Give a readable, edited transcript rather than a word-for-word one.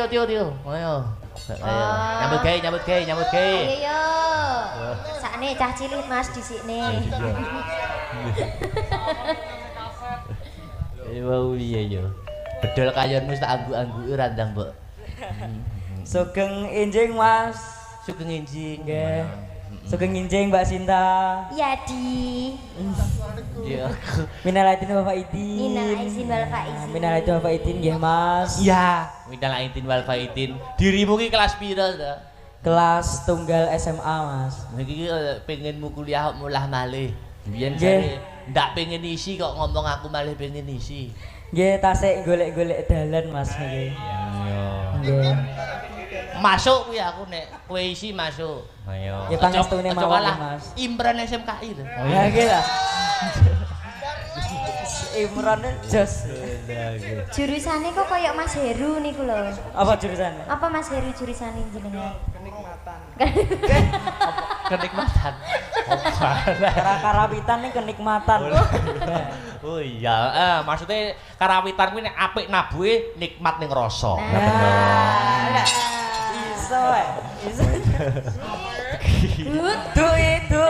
Tio. Ayo. Nyambut gawe. Ayo. Sakne cah cilik Mas disikne. Iya yo. Bedol kayonmu tak angguk-angguki randang, Mbok. Sugeng enjing Mas. Sugeng enjing. Nggih. Sugeng enjing Mbak Sinta. Iya di. Iya. Minal aidin wal faizin. Minal aidin wal faizin. Minal aidin wal faizin nggih Mas. Iya, minal aidin wal faizin. Dirimu ki kelas pira to? Kelas tunggal SMA Mas. Iki pengenmu kuliah kok mulah malih. Biyen Nggih. jare ndak pengen isi kok ngomong aku malih pengen isi. Nggih, tasik golek-golek dalan Mas nggih. Iya. Nggih. Masuk kuwi aku nek kowe isi masuk. Ayo. Ya pangestune mawon Mas. Imran SMKI lho. Ya nggih lah. Imran jos. Jurusane kok koyo Mas Heru niku lho. Apa jurusannya? Apa Mas Heru jurusane jenengan? Kenikmatan. Karawitan nih kenikmatan. Oh iya, maksudnya karawitan kuwi nek apik nabuhe nikmat ning rasa. Iso wae. Iso. Duh itu